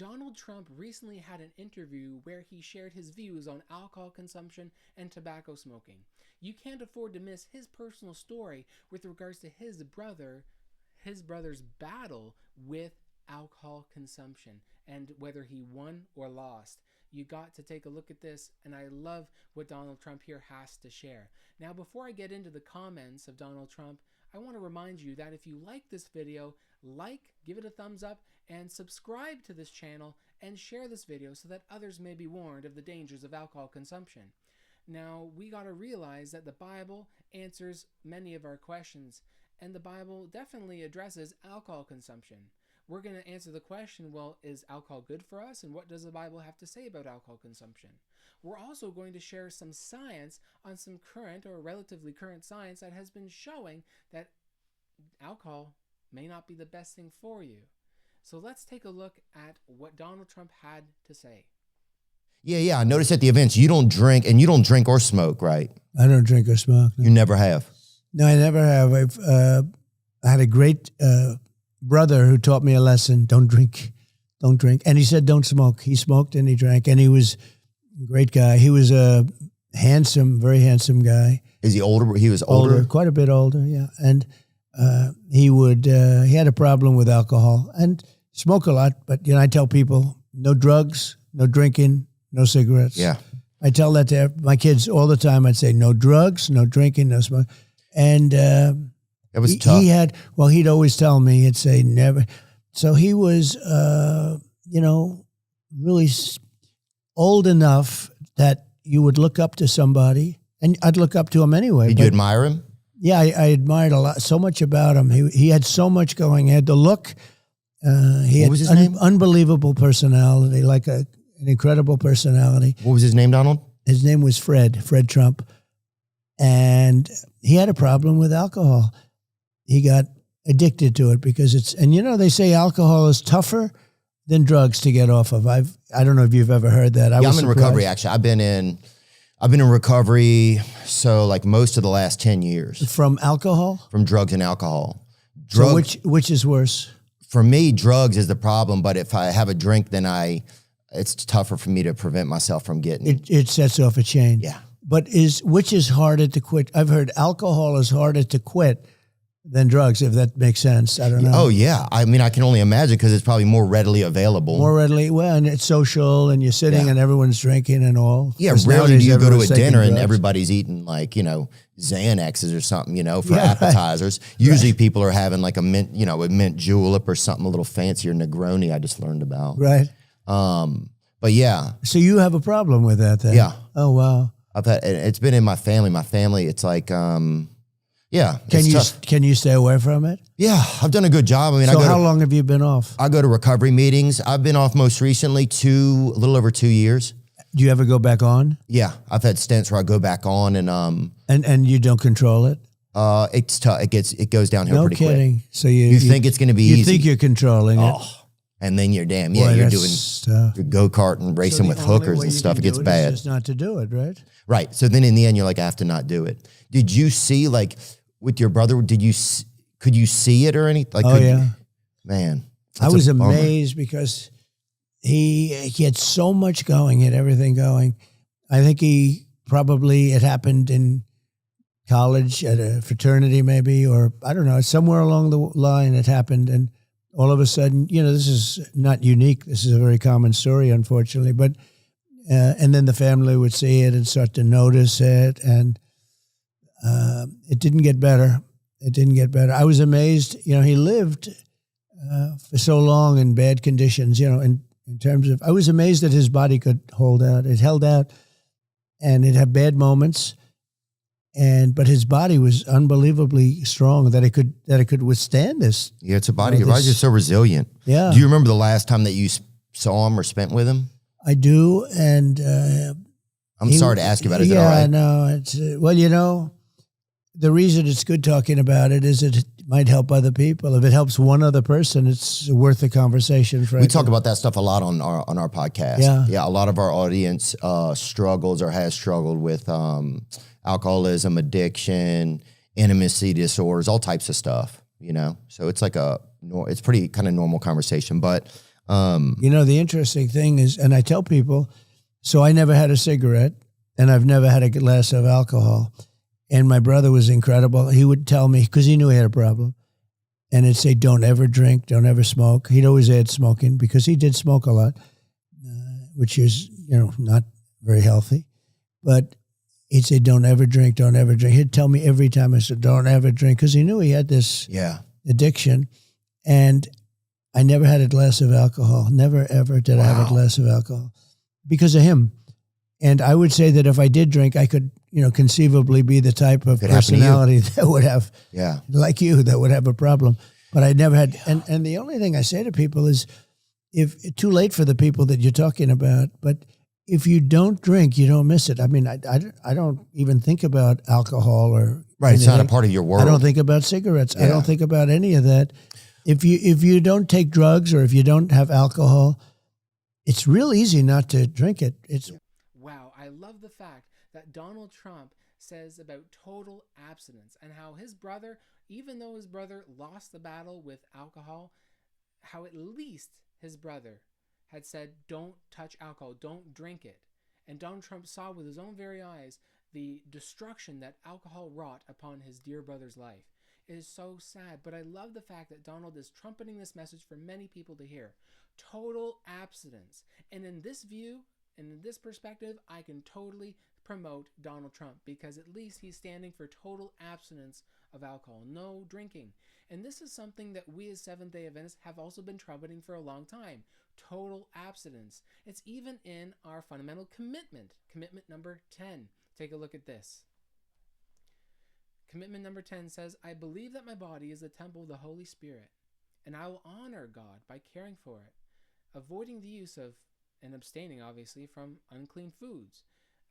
Donald Trump recently had an interview where he shared his views on alcohol consumption and tobacco smoking. You can't afford to miss his personal story with regards to his brother's battle with alcohol consumption and whether he won or lost. You got to take a look at this, and I love what Donald Trump here has to share. Now, before I get into the comments of Donald Trump, I want to remind you that if you like this video, give it a thumbs up, and subscribe to this channel and share this video so that others may be warned of the dangers of alcohol consumption. Now, we got to realize that the Bible answers many of our questions, and the Bible definitely addresses alcohol consumption. We're going to answer the question, well, is alcohol good for us? And what does the Bible have to say about alcohol consumption? We're also going to share some science on some current or relatively current science that has been showing that alcohol may not be the best thing for you. So let's take a look at what Donald Trump had to say. Yeah. I noticed at the events you don't drink, and you don't drink or smoke, right? I don't drink or smoke. No. You never have? No, I never have. I had a great brother who taught me a lesson. Don't drink. And he said, don't smoke. He smoked and he drank, and he was a great guy. He was a very handsome guy. Is he older? He was older? Quite a bit older, yeah. And he had a problem with alcohol and smoke a lot. But, I tell people, no drugs, no drinking, no cigarettes. Yeah. I tell that to my kids all the time. I'd say, no drugs, no drinking, no smoke. And it was tough. He'd always tell me, he'd say never. So he was, really old enough that you would look up to somebody, and I'd look up to him anyway. Did you admire him? Yeah, I admired so much about him. He had so much going. He had the look. He what was had his name? Unbelievable personality, like an incredible personality. What was his name, Donald? His name was Fred Trump. And he had a problem with alcohol. He got addicted to it because they say alcohol is tougher than drugs to get off of. I don't know if you've ever heard that. I'm in recovery, actually. I've been in recovery, so like most of the last 10 years. From alcohol? From drugs and alcohol. So which is worse? For me, drugs is the problem, but if I have a drink, then it's tougher for me to prevent myself from getting. It sets off a chain. Yeah. But which is harder to quit? I've heard alcohol is harder to quit than drugs, if that makes sense. I don't know. Oh, yeah. I mean, I can only imagine because it's probably more readily available. And it's social, and you're sitting and everyone's drinking and all. Yeah, rarely do you go to a dinner and everybody's eating Xanaxes or something, for appetizers. Right. Usually people are having like a mint julep or something a little fancier, Negroni I just learned about. Right. But yeah. So you have a problem with that then? Yeah. Oh, wow. It's been in my family. My family, it's like, yeah. Can you stay away from it? Yeah, I've done a good job. I mean, how long have you been off? I go to recovery meetings. I've been off most recently a little over 2 years. Do you ever go back on? Yeah, I've had stints where I go back on and you don't control it. It's tough. It goes downhill pretty quick. No kidding. So you think it's going to be easy. You think you're controlling it. And then you're you're doing your go-kart and racing with hookers and stuff. It gets bad. Just not to do it, right? Right. So then in the end, you're like, I have to not do it. Did you see, like, with your brother, could you see it or anything? Like, man. I was amazed because he had so much going, he had everything going. I think it happened in college at a fraternity maybe, or I don't know, somewhere along the line it happened, and all of a sudden, this is not unique. This is a very common story, unfortunately. But and then the family would see it and start to notice it, and it didn't get better. It didn't get better. I was amazed. He lived for so long in bad conditions. In terms of, I was amazed that his body could hold out. It held out, and it had bad moments. But his body was unbelievably strong that it could withstand this. Yeah, it's a body. Your body's just so resilient. Yeah. Do you remember the last time that you saw him or spent with him? I do, and I'm sorry to ask you about it. Is it all right? Yeah, no. It's the reason it's good talking about it is it might help other people. If it helps one other person, it's worth the conversation. We talk about that stuff a lot on our podcast. Yeah. A lot of our audience struggles or has struggled with alcoholism, addiction, intimacy disorders, all types of stuff, So it's like it's pretty kind of normal conversation. But The interesting thing is, and I tell people, so I never had a cigarette and I've never had a glass of alcohol. And my brother was incredible. He would tell me, because he knew he had a problem, and he'd say, don't ever drink, don't ever smoke. He'd always add smoking because he did smoke a lot, which is, not very healthy. But he'd say, don't ever drink, don't ever drink. He'd tell me every time. I said, don't ever drink, because he knew he had this addiction. And I never had a glass of alcohol. Never, ever did I have a glass of alcohol because of him. And I would say that if I did drink, I could, conceivably be the type of personality that would have, like you, that would have a problem. But I never had. And the only thing I say to people is, if too late for the people that you're talking about, but if you don't drink, you don't miss it. I mean, I don't even think about alcohol or anything. It's not a part of your world. I don't think about cigarettes. I don't think about any of that. If you don't take drugs or if you don't have alcohol, it's real easy not to drink it. Wow, I love the fact that Donald Trump says about total abstinence and how his brother, even though his brother lost the battle with alcohol, how at least his brother had said, don't touch alcohol, don't drink it. And Donald Trump saw with his own very eyes the destruction that alcohol wrought upon his dear brother's life. It is so sad, but I love the fact that Donald is trumpeting this message for many people to hear. Total abstinence. And in this view, and in this perspective, I can totally promote Donald Trump because at least he's standing for total abstinence of alcohol, no drinking. And this is something that we as Seventh-day Adventists have also been trumpeting for a long time. Total abstinence. It's even in our fundamental commitment. Commitment number 10. Take a look at this. Commitment number 10 says, I believe that my body is the temple of the Holy Spirit, and I will honor God by caring for it, avoiding the use of, and abstaining obviously, from unclean foods,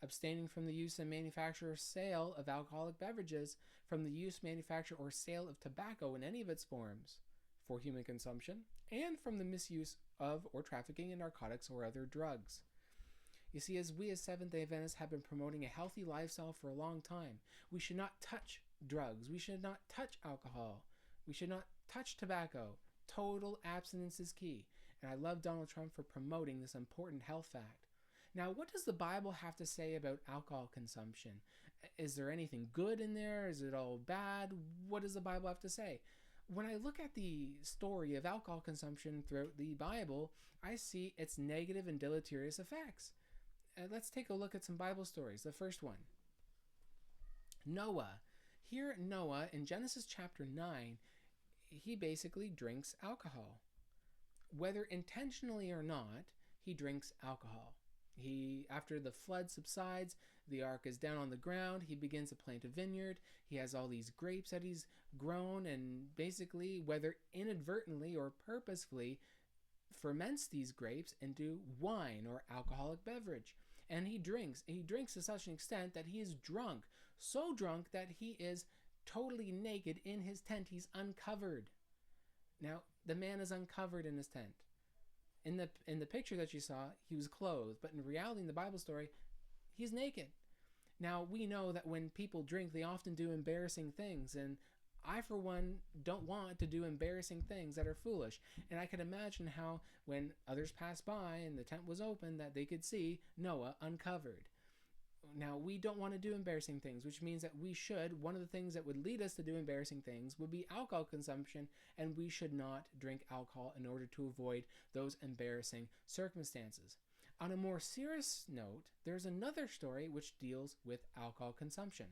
abstaining from the use and manufacture or sale of alcoholic beverages, from the use, manufacture, or sale of tobacco in any of its forms for human consumption, and from the misuse of or trafficking in narcotics or other drugs. You see, as we as Seventh-day Adventists have been promoting a healthy lifestyle for a long time, we should not touch drugs. We should not touch alcohol. We should not touch tobacco. Total abstinence is key. And I love Donald Trump for promoting this important health fact. Now, what does the Bible have to say about alcohol consumption? Is there anything good in there? Is it all bad? What does the Bible have to say? When I look at the story of alcohol consumption throughout the Bible, I see its negative and deleterious effects. Let's take a look at some Bible stories. The first one, Noah. Here, Noah, in Genesis chapter 9, he basically drinks alcohol. Whether intentionally or not, he drinks alcohol. After the flood subsides, the ark is down on the ground, he begins to plant a vineyard, he has all these grapes that he's grown, and basically, whether inadvertently or purposefully, ferments these grapes into wine or alcoholic beverage. And he drinks to such an extent that he is drunk, so drunk that he is totally naked in his tent. He's uncovered. Now, the man is uncovered in his tent. In the picture that you saw, he was clothed, but in reality, in the Bible story, he's naked. Now, we know that when people drink, they often do embarrassing things, and I, for one, don't want to do embarrassing things that are foolish. And I can imagine how, when others passed by and the tent was open, that they could see Noah uncovered. Now, we don't want to do embarrassing things, which means that one of the things that would lead us to do embarrassing things would be alcohol consumption, and we should not drink alcohol in order to avoid those embarrassing circumstances. On a more serious note, there's another story which deals with alcohol consumption.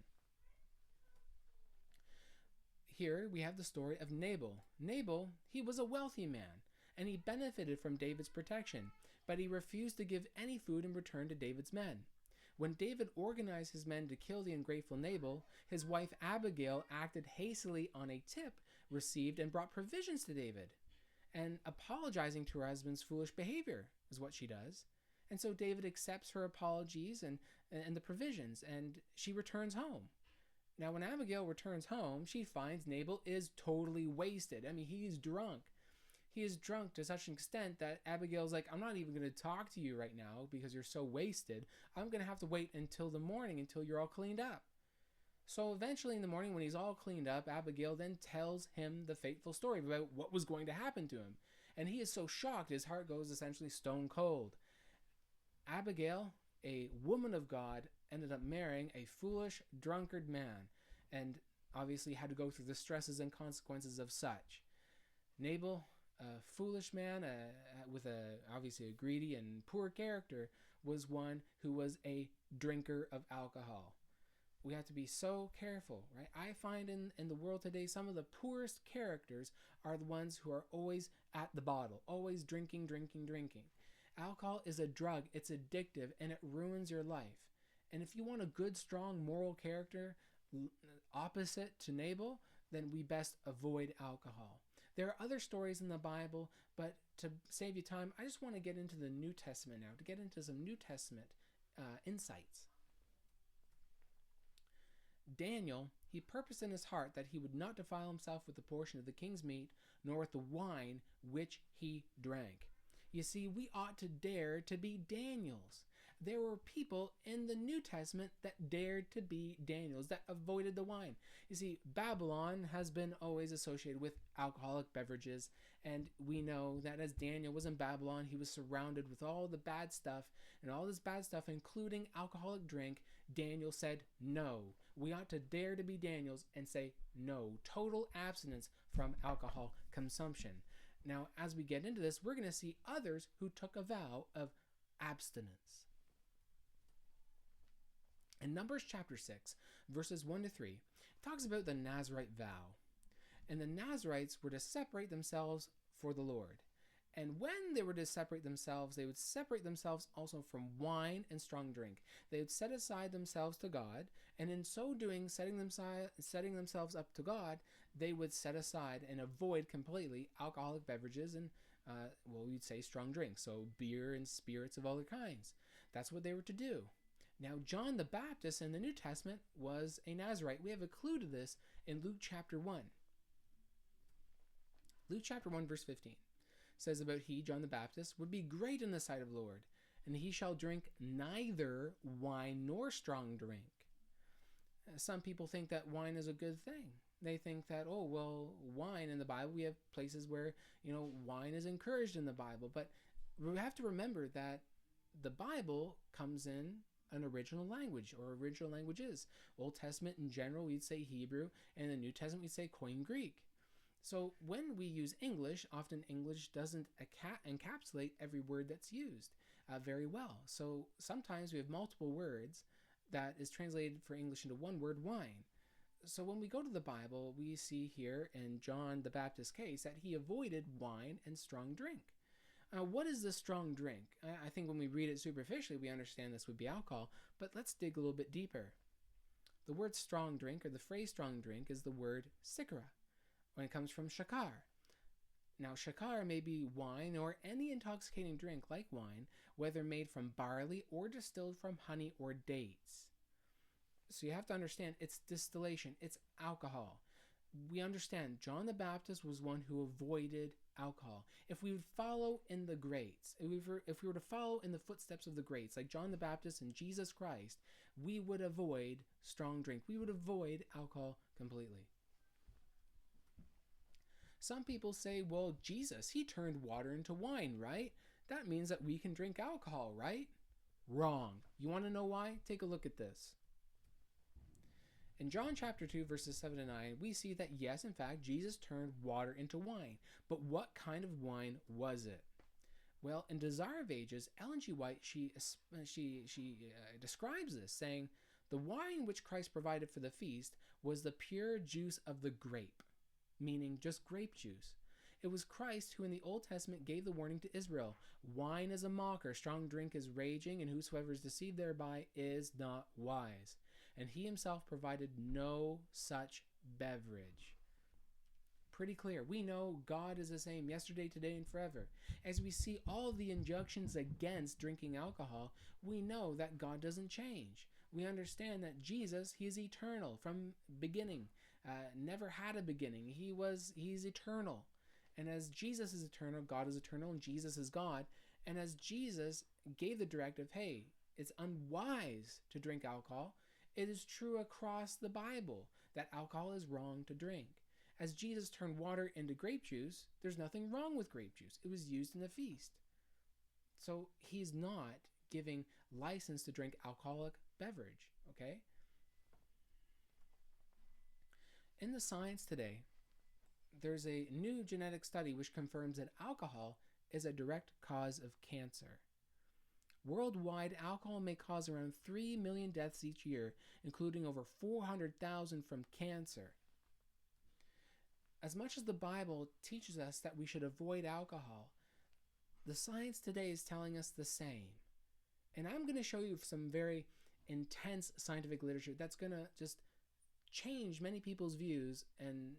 Here we have the story of Nabal. Nabal, he was a wealthy man, and he benefited from David's protection, but he refused to give any food in return to David's men. When David organized his men to kill the ungrateful Nabal, his wife Abigail acted hastily on a tip received and brought provisions to David. And apologizing to her husband's foolish behavior is what she does. And so David accepts her apologies and the provisions, and she returns home. Now, when Abigail returns home, she finds Nabal is totally wasted. I mean, he's drunk. He is drunk to such an extent that Abigail's like, I'm not even going to talk to you right now because you're so wasted. I'm going to have to wait until the morning until you're all cleaned up. So eventually in the morning when he's all cleaned up, Abigail then tells him the fateful story about what was going to happen to him. And he is so shocked, his heart goes essentially stone cold. Abigail, a woman of God, ended up marrying a foolish, drunkard man, and obviously had to go through the stresses and consequences of such. Nabal, a foolish man with obviously a greedy and poor character, was one who was a drinker of alcohol. We have to be so careful, right? I find in the world today, some of the poorest characters are the ones who are always at the bottle, always drinking. Alcohol is a drug, it's addictive, and it ruins your life. And if you want a good, strong moral character opposite to Nabal, then we best avoid alcohol. There are other stories in the Bible, but to save you time, I just want to get into the New Testament now, to get into some New Testament insights. Daniel, he purposed in his heart that he would not defile himself with the portion of the king's meat, nor with the wine which he drank. You see, we ought to dare to be Daniels. There were people in the New Testament that dared to be Daniels, that avoided the wine. You see, Babylon has been always associated with alcoholic beverages, and we know that as Daniel was in Babylon, he was surrounded with all the bad stuff, and all this bad stuff, including alcoholic drink. Daniel said, no. We ought to dare to be Daniels and say no. Total abstinence from alcohol consumption. Now, as we get into this, we're going to see others who took a vow of abstinence. In Numbers chapter 6, verses 1 to 3, it talks about the Nazirite vow. And the Nazirites were to separate themselves for the Lord. And when they were to separate themselves, they would separate themselves also from wine and strong drink. They would set aside themselves to God, and in so doing, setting themselves up to God, they would set aside and avoid completely alcoholic beverages and, we'd say strong drinks, so beer and spirits of other kinds. That's what they were to do. Now, John the Baptist in the New Testament was a Nazirite. We have a clue to this in Luke chapter 1. Luke chapter 1, verse 15 says about he, John the Baptist, would be great in the sight of the Lord, and he shall drink neither wine nor strong drink. Some people think that wine is a good thing. They think that, oh, well, wine in the Bible, we have places where, wine is encouraged in the Bible. But we have to remember that the Bible comes in an original language, or original languages. Old Testament in general, we'd say Hebrew, and in the New Testament, we'd say Koine Greek. So when we use English, often English doesn't encapsulate every word that's used very well. So sometimes we have multiple words that is translated for English into one word, wine. So when we go to the Bible, we see here in John the Baptist's case that he avoided wine and strong drink. What is the strong drink? I think when we read it superficially, we understand this would be alcohol, but let's dig a little bit deeper. The word strong drink, or the phrase strong drink, is the word sikra, when it comes from shakar. Now, shakar may be wine or any intoxicating drink like wine, whether made from barley or distilled from honey or dates. So you have to understand, it's distillation, it's alcohol. We understand John the Baptist was one who avoided alcohol. If we would follow in the greats, if we were to follow in the footsteps of the greats, like John the Baptist and Jesus Christ, we would avoid strong drink. We would avoid alcohol completely. Some people say, well, Jesus, he turned water into wine, right? That means that we can drink alcohol, right? Wrong. You want to know why? Take a look at this. In John chapter 2, verses 7 to 9, we see that yes, in fact, Jesus turned water into wine. But what kind of wine was it? Well, in Desire of Ages, Ellen G. White, she describes this, saying, the wine which Christ provided for the feast was the pure juice of the grape, meaning just grape juice. It was Christ who in the Old Testament gave the warning to Israel, wine is a mocker, strong drink is raging, and whosoever is deceived thereby is not wise. And he himself provided no such beverage. Pretty clear. We know God is the same yesterday, today, and forever. As we see all the injunctions against drinking alcohol, we know that God doesn't change. We understand that Jesus, he is eternal from beginning, never had a beginning. He's eternal. And as Jesus is eternal, God is eternal, and Jesus is God. And as Jesus gave the directive, hey, it's unwise to drink alcohol, it is true across the Bible that alcohol is wrong to drink. As Jesus turned water into grape juice, there's nothing wrong with grape juice. It was used in the feast. So he's not giving license to drink alcoholic beverage, okay? In the science today, there's a new genetic study which confirms that alcohol is a direct cause of cancer. Worldwide, alcohol may cause around 3 million deaths each year, including over 400,000 from cancer. As much as the Bible teaches us that we should avoid alcohol, the science today is telling us the same. And I'm going to show you some very intense scientific literature that's going to just change many people's views and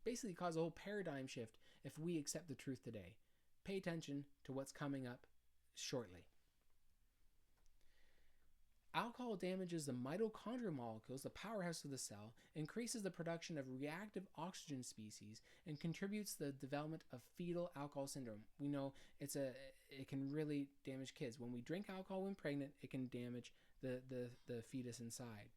basically cause a whole paradigm shift if we accept the truth today. Pay attention to what's coming up shortly. Alcohol damages the mitochondrial molecules, the powerhouse of the cell, increases the production of reactive oxygen species, and contributes to the development of fetal alcohol syndrome. We know it can really damage kids. When we drink alcohol when pregnant, it can damage the fetus inside.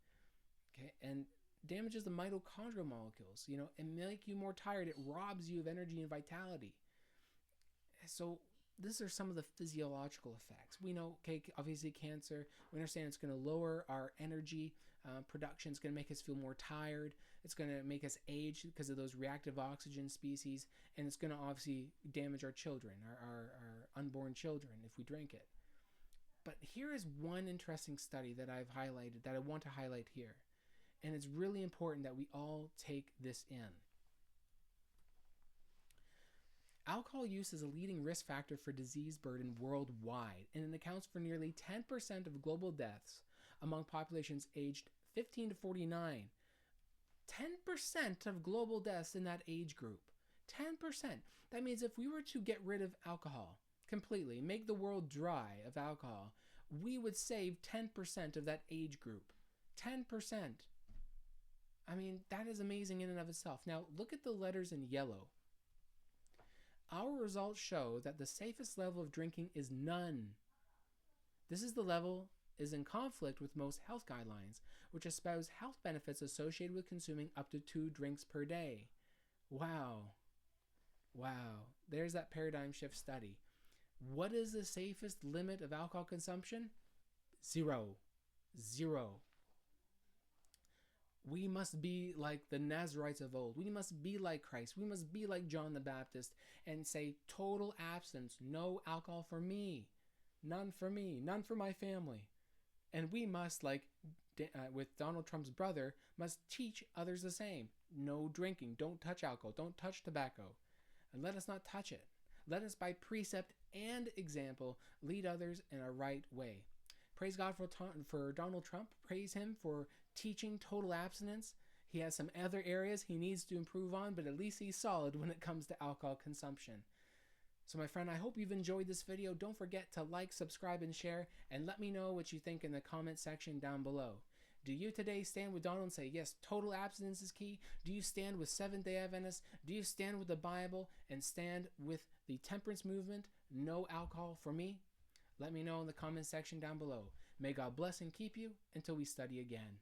Okay, and damages the mitochondrial molecules. It make you more tired. It robs you of energy and vitality. So these are some of the physiological effects. We know, obviously cancer, we understand it's going to lower our energy production. It's going to make us feel more tired. It's going to make us age because of those reactive oxygen species. And it's going to obviously damage our children, our unborn children, if we drink it. But here is one interesting study that I've highlighted, that I want to highlight here. And it's really important that we all take this in. Alcohol use is a leading risk factor for disease burden worldwide, and it accounts for nearly 10% of global deaths among populations aged 15 to 49. 10% of global deaths in that age group. 10%. That means if we were to get rid of alcohol completely, make the world dry of alcohol, we would save 10% of that age group. 10%. I mean, that is amazing in and of itself. Now, look at the letters in yellow. Our results show that the safest level of drinking is none. This is the level is in conflict with most health guidelines, which espouse health benefits associated with consuming up to 2 drinks per day. Wow. There's that paradigm shift study. What is the safest limit of alcohol consumption? 0. We must be like the Nazarites of old. We must be like Christ. We must be like John the Baptist and say total abstinence, no alcohol for me, none for me, none for my family. And we must, like with Donald Trump's brother, must teach others the same. No drinking, don't touch alcohol, don't touch tobacco, and let us not touch it. Let us by precept and example lead others in a right way. Praise God for Donald Trump. Praise him for teaching total abstinence. He has some other areas he needs to improve on, but at least he's solid when it comes to alcohol consumption. So my friend, I hope you've enjoyed this video. Don't forget to like, subscribe, and share, and let me know what you think in the comment section down below. Do you today stand with Donald and say, yes, total abstinence is key? Do you stand with Seventh-day Adventists? Do you stand with the Bible and stand with the temperance movement? No alcohol for me? Let me know in the comment section down below. May God bless and keep you until we study again.